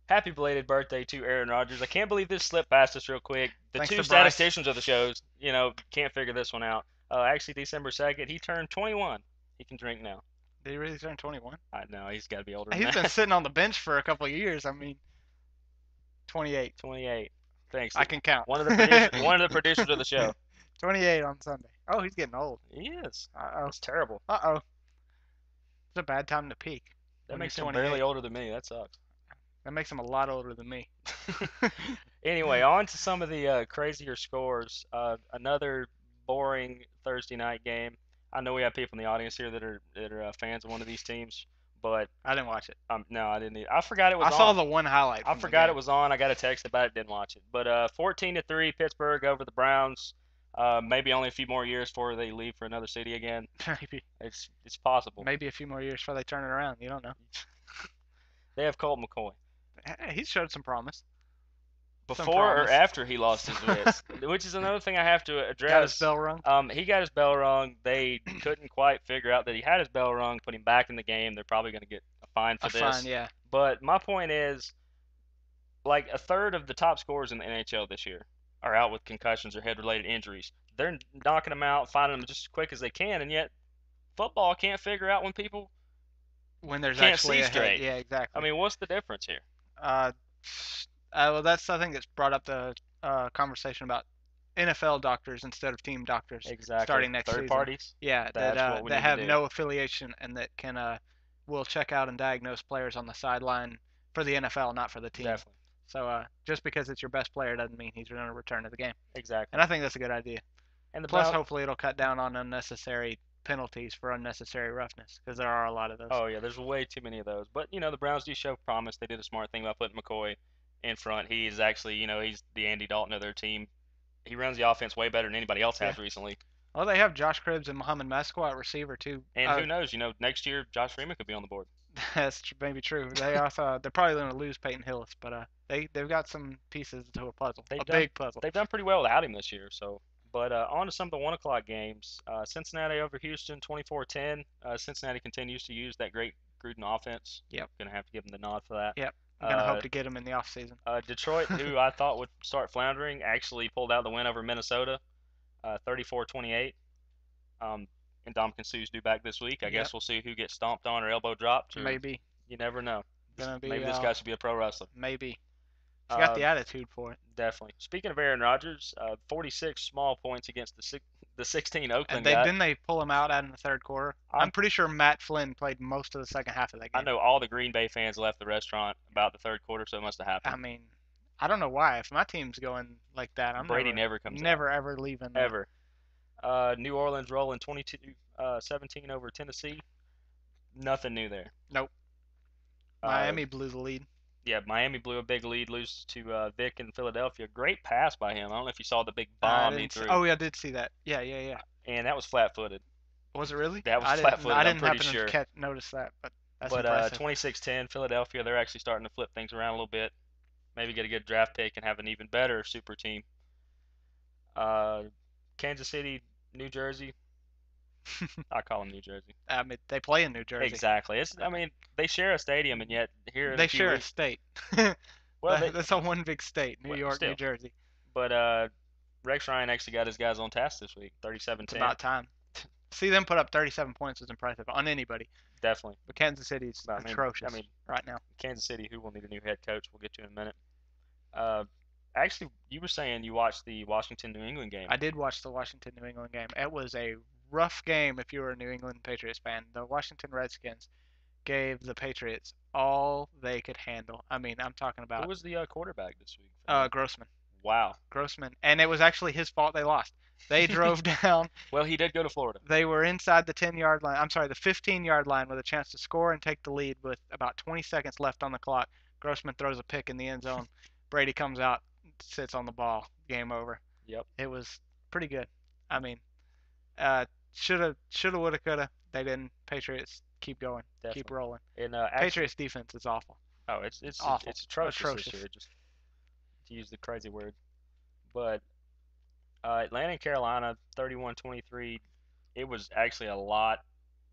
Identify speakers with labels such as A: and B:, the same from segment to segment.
A: happy belated birthday to Aaron Rodgers. I can't believe this slipped past us real quick. The
B: Thanks
A: two
B: to Bryce.
A: statisticians of the shows, can't figure this one out. Actually, December 2nd, he turned 21. He can drink now.
B: Did he really turn 21?
A: I know he's got to be older than
B: He's been
A: that.
B: sitting on the bench for a couple of years. I mean, 28.
A: 28. Thanks.
B: I can count.
A: One of the producers of the show.
B: 28 on Sunday. Oh, he's getting old.
A: He is.
B: Uh-oh.
A: That's terrible.
B: Uh-oh. It's a bad time to peak
A: That
B: when
A: makes
B: you're
A: him
B: 28.
A: barely older than me. That sucks.
B: That makes him a lot older than me.
A: Anyway, on to some of the crazier scores. Another boring Thursday night game. I know we have people in the audience here that are fans of one of these teams, but
B: I didn't watch it.
A: no, I didn't. I forgot it was
B: I saw
A: on.
B: the one highlight
A: I
B: from the
A: forgot
B: game.
A: it was on. I got a text about it, didn't watch it. But 14-3 Pittsburgh over the Browns. Maybe only a few more years before they leave for another city again. It's possible.
B: Maybe a few more years before they turn it around. You don't know.
A: They have Colt McCoy.
B: Hey, he showed some promise.
A: Before or
B: promise.
A: after he lost his wits, which is another thing I have to address.
B: Got his bell rung.
A: He got his bell rung. They couldn't quite figure out that he had his bell rung. Put him back in the game. They're probably going to get a fine for
B: A
A: this.
B: fine, yeah.
A: But my point is, like a third of the top scorers in the NHL this year are out with concussions or head-related injuries. They're knocking them out, finding them just as quick as they can, and yet football can't figure out when people
B: When there's
A: can't
B: actually
A: see
B: a head.
A: straight.
B: Yeah, exactly.
A: I mean, what's the difference here?
B: Uh, well, that's something that's brought up the conversation about NFL doctors instead of team doctors
A: Exactly.
B: starting next
A: Third
B: season.
A: parties.
B: Yeah,
A: That's what we
B: that
A: need to
B: have
A: do.
B: no affiliation and that can will check out and diagnose players on the sideline for the NFL, not for the team.
A: Definitely.
B: So just because it's your best player doesn't mean he's going to return to the game.
A: Exactly.
B: And I think that's a good idea.
A: And the
B: Plus,
A: Browns.
B: hopefully, it'll cut down on unnecessary penalties for unnecessary roughness because there are a lot of those.
A: Oh yeah, there's way too many of those. But the Browns do show promise. They did a smart thing by putting McCoy in front. He is actually, he's the Andy Dalton of their team. He runs the offense way better than anybody else has
B: Yeah.
A: recently.
B: Well, they have Josh Cribbs and Muhammad Mascout at receiver too.
A: And who knows? Next year Josh Freeman could be on the board.
B: That's maybe true. They're probably going to lose Peyton Hillis, but they've got some pieces to a puzzle, big puzzle.
A: They've done pretty well without him this year. So, but on to some of the 1 o'clock games. Cincinnati over Houston, 24-10. Cincinnati continues to use that great Gruden offense.
B: Yep.
A: Gonna have to give them the nod for that.
B: Yep. I'm gonna hope to get him in the off season.
A: Detroit, who I thought would start floundering, actually pulled out the win over Minnesota, 34-28. And Ndamukong Suh's due back this week. I guess we'll see who gets stomped on or elbow dropped. Or
B: Maybe.
A: You never know.
B: Maybe
A: this guy should be a pro wrestler.
B: Maybe. He's got the attitude for it.
A: Definitely. Speaking of Aaron Rodgers, 46 small points against the 16 Oakland
B: And
A: guy.
B: didn't they pull him out in the third quarter? I'm pretty sure Matt Flynn played most of the second half of that game.
A: I know all the Green Bay fans left the restaurant about the third quarter, so it must have happened.
B: I mean, I don't know why. If my team's going like that, I'm
A: Brady never comes
B: never ever leaving.
A: Ever. New Orleans rolling 22-17 over Tennessee. Nothing new there.
B: Nope. Miami blew the lead.
A: Yeah, Miami blew a big lead, loses to Vic in Philadelphia. Great pass by him. I don't know if you saw the big bomb he threw.
B: Oh, yeah, I did see that. Yeah.
A: And that was flat-footed.
B: Was it really?
A: That was flat-footed.
B: I didn't
A: I'm pretty
B: happen
A: sure.
B: to notice that, but that's impressive.
A: 26-10, Philadelphia, they're actually starting to flip things around a little bit. Maybe get a good draft pick and have an even better super team. Kansas City, New Jersey. I call them New Jersey.
B: I mean, they play in New Jersey.
A: Exactly. They share a stadium, and yet here
B: they share a state.
A: Well,
B: that's on one big state, New York, New Jersey.
A: But Rex Ryan actually got his guys on task this week, 37-10.
B: It's about time. See them put up 37 points is impressive on anybody.
A: Definitely.
B: But Kansas City's atrocious right now.
A: Kansas City, who will need a new head coach, we'll get to in a minute. Actually, you were saying you watched the Washington-New England game.
B: I did watch the Washington-New England game. It was a rough game if you were a New England Patriots fan. The Washington Redskins gave the Patriots all they could handle. I mean, I'm talking about.
A: Who was the quarterback this week?
B: Grossman.
A: Wow.
B: Grossman. And it was actually his fault they lost. They drove down.
A: Well, he did go to Florida.
B: They were inside the 10-yard line. I'm sorry, the 15-yard line with a chance to score and take the lead with about 20 seconds left on the clock. Grossman throws a pick in the end zone. Brady comes out, sits on the ball. Game over.
A: Yep.
B: It was pretty good. I mean, shoulda, woulda, coulda. They didn't. Patriots keep going.
A: Definitely.
B: Keep rolling.
A: And
B: Patriots defense is awful.
A: Oh, it's
B: awful.
A: It's atrocious this year, just to use the crazy word. But Atlanta and Carolina, 31-23. It was actually a lot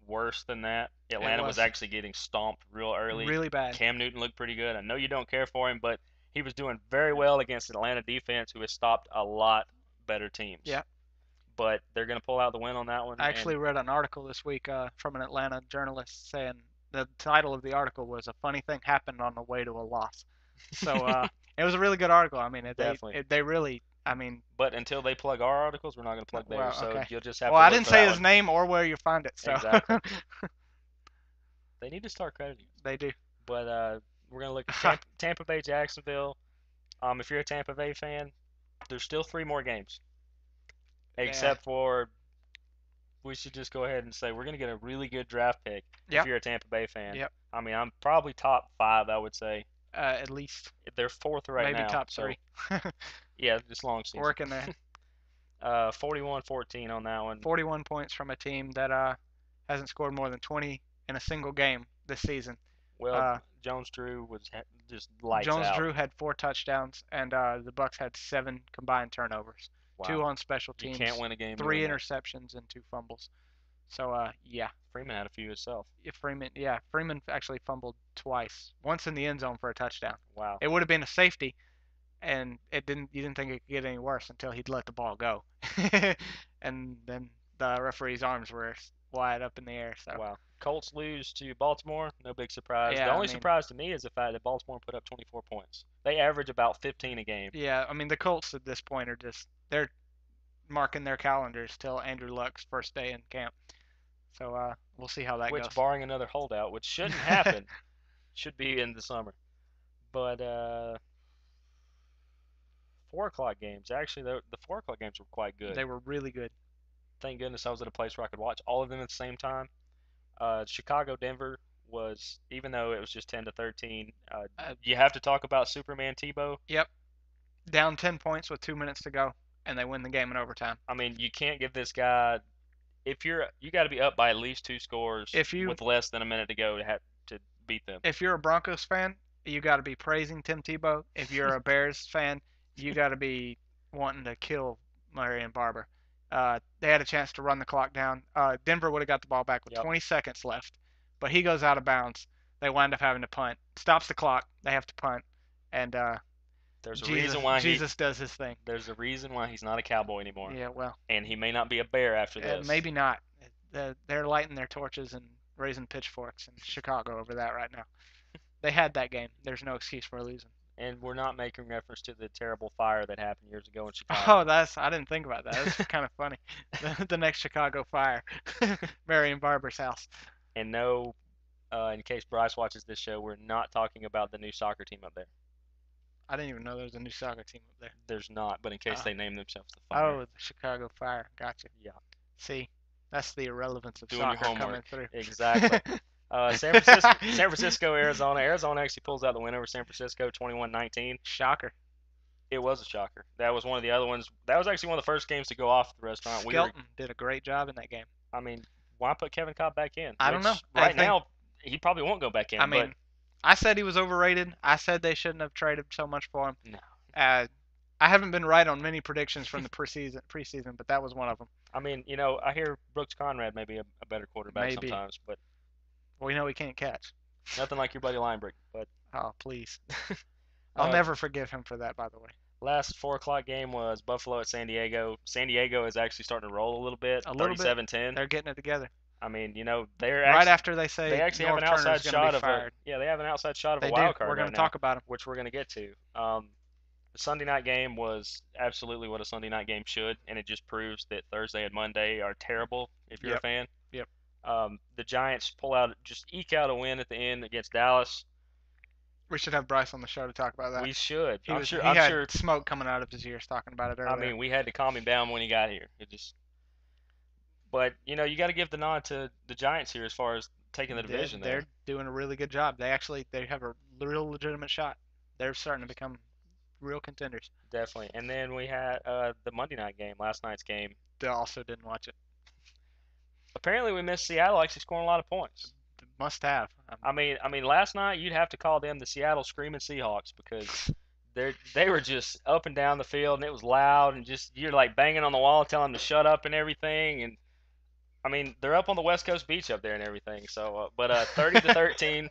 A: worse than that.
B: It
A: Atlanta was
B: was
A: actually getting stomped real early.
B: really bad.
A: Cam Newton looked pretty good. I know you don't care for him, but he was doing very well against an Atlanta defense who has stopped a lot better teams.
B: Yeah.
A: But they're going to pull out the win on that one.
B: I
A: And
B: actually read an article this week from an Atlanta journalist saying the title of the article was "A Funny Thing Happened on the Way to a Loss." So it was a really good article. I mean,
A: definitely.
B: they really, I mean,
A: But until they plug our articles, we're not going to plug theirs.
B: well,
A: So
B: okay.
A: you'll just have
B: Well,
A: to
B: I
A: look
B: didn't
A: for
B: say
A: that
B: his
A: one.
B: name or where you find it, so
A: Exactly. They need to start crediting us.
B: they do.
A: But we're going to look at Tampa Bay, Jacksonville. If you're a Tampa Bay fan, there's still 3 more games,
B: Yeah.
A: except for we should just go ahead and say we're going to get a really good draft pick if
B: Yep.
A: you're a Tampa Bay fan.
B: Yep.
A: I mean, I'm probably top 5, I would say.
B: At least
A: They're fourth right
B: maybe
A: now.
B: top
A: So,
B: 3.
A: yeah, this long season.
B: Working there.
A: 41-14 on that one.
B: 41 points from a team that hasn't scored more than 20 in a single game this season.
A: Well, Jones-Drew was just lights out.
B: Jones-Drew had 4 touchdowns, and the Bucks had 7 combined turnovers.
A: Wow.
B: 2 on special
A: You
B: teams.
A: can't win a game
B: 3
A: doing that.
B: interceptions and 2 fumbles. So yeah,
A: Freeman had a few himself.
B: Freeman actually fumbled twice. Once in the end zone for a touchdown.
A: Wow.
B: It would have been a safety, and you didn't think it could get any worse until he'd let the ball go. And then the referee's arms were wide up in the air. So
A: wow. Colts lose to Baltimore. No big surprise.
B: Yeah,
A: the only surprise to me is the fact that Baltimore put up 24 points. They average about 15 a game.
B: Yeah, I mean the Colts at this point are they're marking their calendars till Andrew Luck's first day in camp. So we'll see how that
A: Which,
B: goes.
A: barring another holdout, which shouldn't happen, should be in the summer. But 4 o'clock games. Actually, the 4 o'clock games were quite good.
B: They were really good.
A: Thank goodness I was at a place where I could watch all of them at the same time. Chicago Denver was, even though it was just 10-13, you have to talk about Superman Tebow.
B: Yep. Down 10 points with 2 minutes to go, and they win the game in overtime.
A: I mean, you can't give this guy. If you got to be up by at least 2 scores with less than a minute to go to beat them.
B: If you're a Broncos fan, you got to be praising Tim Tebow. If you're a Bears fan, you got to be wanting to kill Marion Barber. They had a chance to run the clock down. Denver would have got the ball back with 20 seconds left, but he goes out of bounds. They wind up having to punt. Stops the clock. They have to punt, and
A: there's a reason why
B: Jesus does his thing.
A: There's a reason why he's not a Cowboy anymore.
B: Yeah, well,
A: and he may not be a Bear after this.
B: Maybe not. They're lighting their torches and raising pitchforks in Chicago over that right now. They had that game. There's no excuse for losing.
A: And we're not making reference to the terrible fire that happened years ago in
B: Oh,
A: Chicago.
B: I didn't think about that. That's kind of funny. The next Chicago fire, Marion Barber's house.
A: And no, in case Bryce watches this show, we're not talking about the new soccer team up there.
B: I didn't even know there was a new soccer team up there.
A: There's not, but in case they name themselves the Fire.
B: Oh, the Chicago Fire. Gotcha.
A: Yeah.
B: See, that's the irrelevance of
A: Doing
B: soccer
A: your homework.
B: coming through.
A: Exactly. San Francisco, Arizona. Arizona actually pulls out the win over San Francisco, 21-19.
B: Shocker.
A: It was a shocker. That was one of the other ones. That was actually one of the first games to go off at the restaurant.
B: Skelton did a great job in that game.
A: I mean, why put Kevin Cobb back in?
B: I don't know.
A: Right now, he probably won't go back in.
B: I mean, I said he was overrated. I said they shouldn't have traded so much for him.
A: No.
B: I haven't been right on many predictions from the preseason, but that was one of them.
A: I mean, I hear Brooks Conrad may be a better quarterback sometimes, but
B: we know he can't catch.
A: Nothing like your buddy Linebrick, but
B: oh please, I'll never forgive him for that. By the way,
A: last 4 o'clock game was Buffalo at San Diego. San Diego is actually starting to roll a little bit. 37-10.
B: They're getting it together.
A: I mean, they're
B: right after they say
A: they actually
B: North
A: have an outside
B: Turner's
A: shot of
B: fired.
A: they have an outside shot of
B: they
A: a wild card.
B: We're going
A: to
B: talk about them,
A: which we're going to get to. The Sunday night game was absolutely what a Sunday night game should, and it just proves that Thursday and Monday are terrible if you're a fan.
B: Yep.
A: The Giants eke out a win at the end against Dallas.
B: We should have Bryce on the show to talk about that.
A: We should.
B: I'm sure smoke coming out of his ears talking about it earlier.
A: I mean, we had to calm him down when he got here. But you got to give the nod to the Giants here as far as taking the division.
B: They're doing a really good job. They have a real legitimate shot. They're starting to become real contenders.
A: Definitely. And then we had the Monday night game, last night's game.
B: They also didn't watch it.
A: Apparently, we missed Seattle actually scoring a lot of points.
B: Must have.
A: I mean, last night you'd have to call them the Seattle Screaming Seahawks because they were just up and down the field and it was loud and just you're like banging on the wall telling them to shut up and everything. And I mean, they're up on the West Coast beach up there and everything. So, 30-13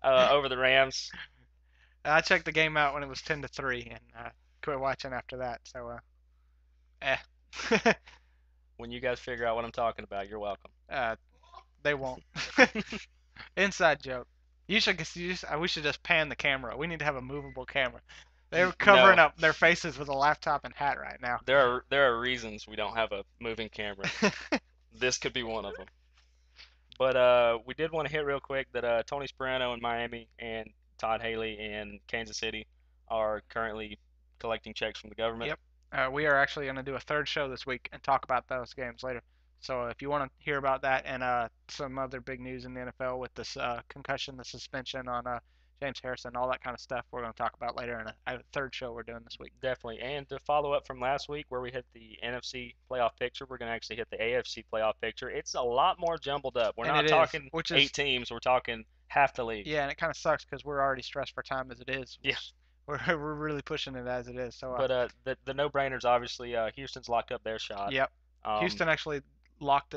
A: over the Rams.
B: I checked the game out when it was 10-3 and quit watching after that. So, eh.
A: When you guys figure out what I'm talking about, you're welcome.
B: uh, they won't. Inside joke. We should just pan the camera. We need to have a movable camera. They're covering
A: No,
B: up their faces with a laptop and hat right now.
A: there are reasons we don't have a moving camera. This could be one of them. But we did want to hit real quick that Tony Sperano in Miami and Todd Haley in Kansas City are currently collecting checks from the government.
B: Yep. We are actually going to do a third show this week and talk about those games later. So if you want to hear about that and some other big news in the NFL with this concussion, the suspension on James Harrison, all that kind of stuff, we're going to talk about later in a third show we're doing this week.
A: Definitely. And to follow up from last week where we hit the NFC playoff picture, we're going to actually hit the AFC playoff picture. It's a lot more jumbled up. We're
B: And
A: not
B: it is,
A: talking
B: which is
A: 8 teams, we're talking half the league.
B: yeah, and it kind of sucks because we're already stressed for time as it is.
A: Yeah.
B: We're really pushing it as it is. So
A: But the no-brainers, obviously, Houston's locked up their shot.
B: yep.
A: Um,
B: Houston actually locked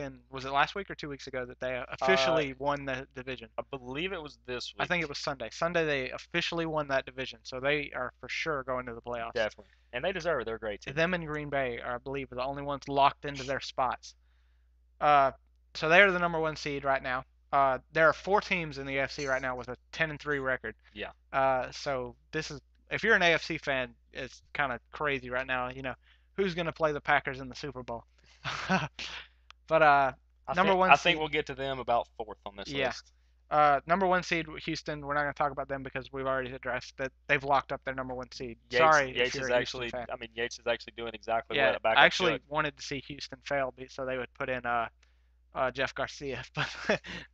B: in. Was it last week or 2 weeks ago that they officially won the division?
A: I believe it was this
B: I
A: week.
B: think it was Sunday. Sunday they officially won that division, so they are for sure going to the playoffs.
A: Definitely. And they deserve it. They're a great team.
B: Them and Green Bay are, I believe, the only ones locked into their spots. So they are the number one seed right now. There are 4 teams in the AFC right now with a 10-3 record.
A: Yeah.
B: So this is, if you're an AFC fan, it's kind of crazy right now. You know, who's going to play the Packers in the Super Bowl? But number one
A: I
B: seed,
A: think we'll get to them about fourth on this
B: yeah.
A: list.
B: Number one seed Houston. We're not going to talk about them because we've already addressed that they've locked up their number one seed. Sorry if
A: Yates
B: you're
A: is
B: a
A: actually.
B: Houston fan.
A: I mean, Yates is actually doing exactly
B: Yeah,
A: what a backup
B: I actually
A: should.
B: wanted to see Houston fail so they would put in Jeff Garcia, but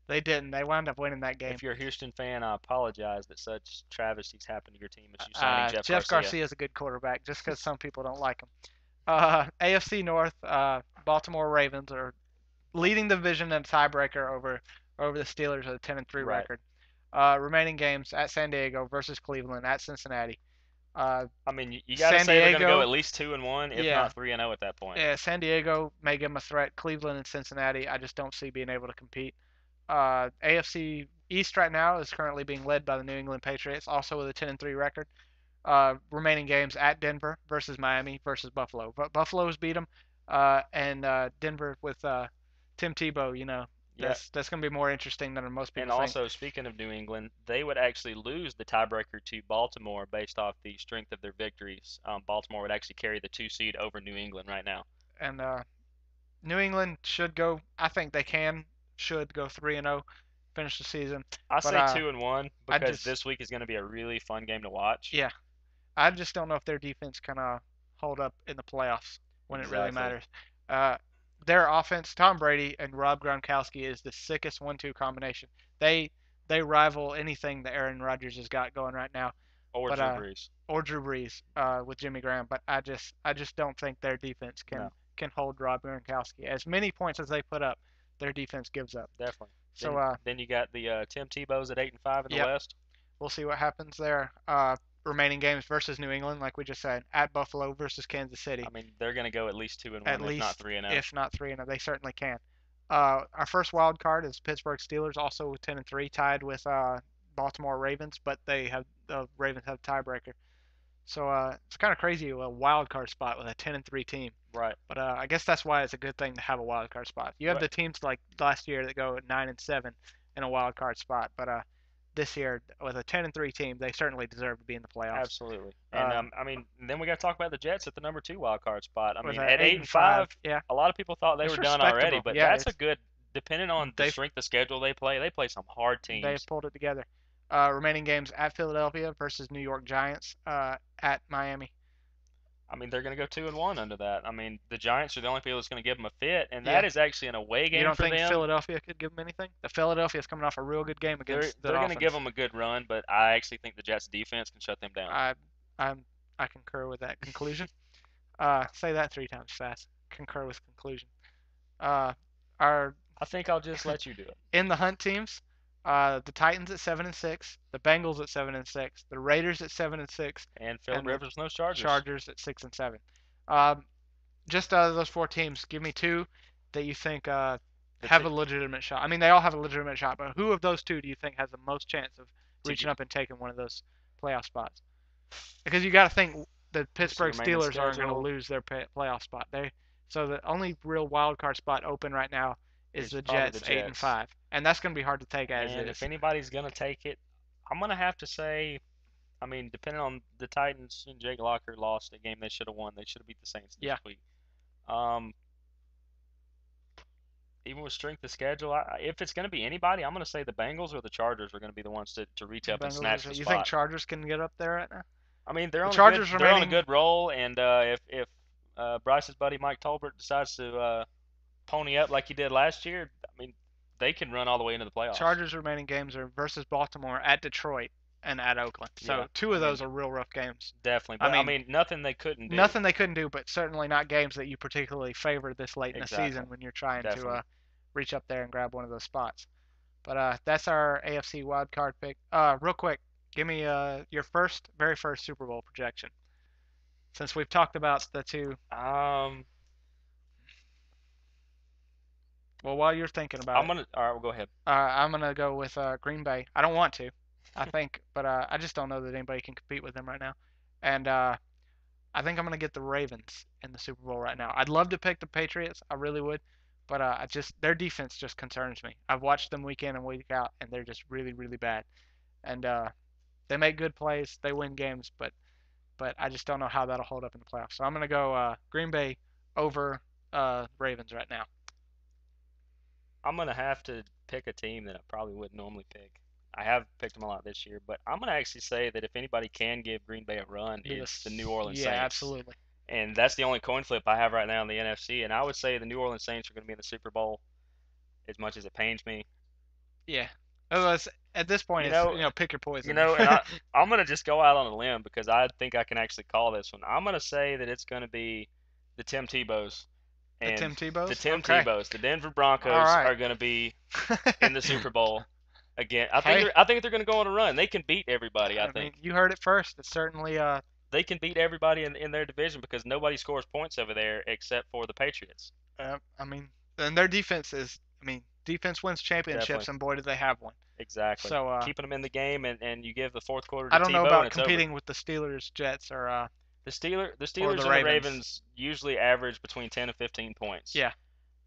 B: they didn't. They wound up winning that game.
A: If you're a Houston fan, I apologize that such travesties happened to your team as you signing
B: Jeff
A: Garcia.
B: Garcia is a good quarterback, just because some people don't like him. AFC North, Baltimore Ravens are leading the division in a tiebreaker over the Steelers with a 10-3
A: Right.
B: record. Remaining games at San Diego versus Cleveland, at Cincinnati.
A: I mean, you got to
B: San
A: say they're going to
B: Diego,
A: go at least 2-1, if
B: yeah.
A: not 3-0 at that point.
B: Yeah, San Diego may give them a threat. Cleveland and Cincinnati, I just don't see being able to compete. AFC East right now is currently being led by the New England Patriots, also with a 10-3 record. Remaining games at Denver versus Miami versus Buffalo. But Buffalo's beat them, and Denver with Tim Tebow, you know,
A: Yeah.
B: that's going to be more interesting than most people
A: And
B: think.
A: also, speaking of New England, they would actually lose the tiebreaker to Baltimore based off the strength of their victories. Baltimore would actually carry the 2 seed over New England right now.
B: And New England should go. I think they should go 3-0, finish the season.
A: I
B: But
A: say 2-1 because this week is going to be a really fun game to watch.
B: yeah, I just don't know if their defense can hold up in the playoffs when it really
A: Exactly.
B: matters. Their offense, Tom Brady and Rob Gronkowski, is the sickest 1-2 combination. They rival anything that Aaron Rodgers has got going right now,
A: Or
B: but
A: Drew Brees.
B: or Drew Brees with Jimmy Graham. But I just don't think their defense
A: No.
B: can hold Rob Gronkowski. As many points as they put up, their defense gives up.
A: Definitely.
B: So
A: Then you got the Tim Tebow's at 8-5 in the
B: Yep.
A: West.
B: we'll see what happens there. Remaining games versus New England, like we just said, at Buffalo versus Kansas City.
A: I mean, they're going to go at least 2-1,
B: At
A: if
B: least,
A: not 3-0.
B: if not 3-0, they certainly can. Our first wild card is Pittsburgh Steelers, also 10-3, tied with Baltimore Ravens, but the Ravens have a tiebreaker. So it's kind of crazy, a wild card spot with a 10-3 team.
A: Right.
B: But I guess that's why it's a good thing to have a wild card spot. You have
A: Right.
B: the teams like last year that go at 9-7 in a wild card spot, but this year with a 10-3 team, they certainly deserve to be in the playoffs.
A: Absolutely. And I mean, then we got to talk about the Jets at the number 2 wild card spot. I
B: With
A: mean,
B: a
A: at
B: 8-5,
A: 8-5,
B: yeah,
A: a lot of people thought they
B: It's
A: were done already,
B: respectable.
A: but
B: Yeah,
A: that's a good. Depending on the
B: They've-
A: strength of schedule they play some hard teams.
B: they've pulled it together. Remaining games at Philadelphia versus New York Giants, at Miami.
A: I mean, they're going to go 2-1 under that. I mean, the Giants are the only people that's going to give them a fit, and
B: Yeah.
A: that is actually an away
B: You
A: game
B: don't
A: for
B: think
A: them.
B: Philadelphia could give them anything? The Philadelphia's coming off a real good game
A: They're
B: against the
A: they're going to give
B: Dolphins.
A: them a good run, but I actually think the Jets defense can shut them down.
B: I concur with that conclusion. Say that 3 times fast. Concur with conclusion. Our
A: I think I'll just let you do it.
B: in the hunt teams, the Titans at 7-6, the Bengals at 7-6, the Raiders at 7-6,
A: And Phil
B: And the
A: Rivers, no Chargers.
B: Chargers at 6-7. Just out of those 4 teams, give me 2 that you think
A: The
B: have a
A: t-
B: legitimate shot? I mean, they all have a legitimate shot, but who of those two do you think has the most chance of
A: to
B: reaching
A: get
B: up and taking one of those playoff spots? Because you got to think the
A: what's the
B: Pittsburgh
A: remaining
B: Steelers aren't going to
A: schedule?
B: lose their playoff spot. So the only real wild card spot open right now is
A: Is
B: the
A: probably the
B: Jets 8 and
A: Jets.
B: 5, and that's going to be hard to take as
A: And if
B: is.
A: anybody's gonna take it, I'm gonna have to say, I mean, depending on the Titans and Jake Locker lost a game they should have won. They should have beat the Saints this
B: Yeah,
A: week. Um, Even with strength of schedule, if it's gonna be anybody, I'm gonna say the Bengals or the Chargers are gonna be the ones to reach
B: the
A: up and
B: Bengals.
A: snatch the
B: You think
A: spot.
B: Chargers can get up there right now?
A: I mean,
B: The Chargers
A: they're on a
B: remaining
A: good roll, and if Bryce's buddy Mike Tolbert decides to pony up like he did last year, I mean, they can run all the way into the playoffs.
B: Chargers remaining games are versus Baltimore, at Detroit, and at Oakland.
A: Yeah,
B: So two
A: I
B: of
A: mean,
B: those are real rough games.
A: definitely.
B: I
A: But I
B: mean,
A: mean, nothing they couldn't do.
B: nothing they couldn't do, but certainly not games that you particularly favor this late in the
A: Exactly.
B: season when you're trying to
A: Definitely.
B: reach up there and grab one of those spots. But that's our AFC wild card pick. Real quick, give me your very first Super Bowl projection. Since we've talked about the two,
A: Um,
B: well, while you're thinking about
A: I'm
B: it,
A: gonna. All right, we'll go ahead.
B: I'm gonna go with Green Bay. I don't want to, I think, but I just don't know that anybody can compete with them right now. And I think I'm gonna get the Ravens in the Super Bowl right now. I'd love to pick the Patriots, I really would, but I just their defense just concerns me. I've watched them week in and week out, and they're just really, really bad. And they make good plays, they win games, but I just don't know how that'll hold up in the playoffs. So I'm gonna go Green Bay over Ravens right now.
A: I'm gonna have to pick a team that I probably wouldn't normally pick. I have picked them a lot this year, but I'm gonna actually say that if anybody can give Green Bay a run,
B: Be
A: it's the New
B: this,
A: Orleans
B: yeah,
A: Saints.
B: absolutely.
A: And that's the only coin flip I have right now in the NFC. And I would say the New Orleans Saints are going to be in the Super Bowl, as much as it pains me.
B: Yeah. Otherwise, at this point,
A: You
B: it's
A: know,
B: pick your
A: you
B: poison.
A: know, and I'm going to just go out on a limb because I think I can actually call this one. I'm going to say that it's going to be the Tim Tebows
B: The
A: and
B: Tim Tebows. Okay.
A: The Denver
B: All
A: Broncos
B: right.
A: are going to be in the Super Bowl again.
B: Hey,
A: I think they're going to go on a run. They can beat everybody. I
B: I mean,
A: think
B: you heard it first. It's certainly
A: they can beat everybody in their division because nobody scores points over there except for the Patriots.
B: I mean, and their defense is. I mean, defense wins
A: Definitely.
B: championships, and boy, did they have one.
A: Exactly.
B: So
A: Keeping them in the game, and you give the fourth quarter
B: I
A: to
B: don't know
A: Tebow, and
B: about
A: it's over.
B: competing with the Steelers, Jets,
A: The
B: or the
A: Steelers and the
B: Ravens.
A: Ravens usually average between 10 and 15 points.
B: Yeah,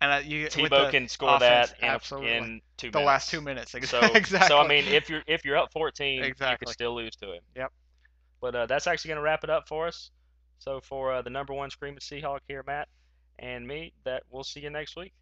B: and you with
A: Tebow
B: the
A: can score
B: offense,
A: that
B: absolutely.
A: in two
B: The last
A: minutes.
B: 2 minutes,
A: So I
B: exactly,
A: mean, if you're up 14, you could
B: exactly.
A: still lose to him.
B: Yep.
A: But that's actually going to wrap it up for us. So for the number one screaming Seahawk here, Matt, and me, that we'll see you next week.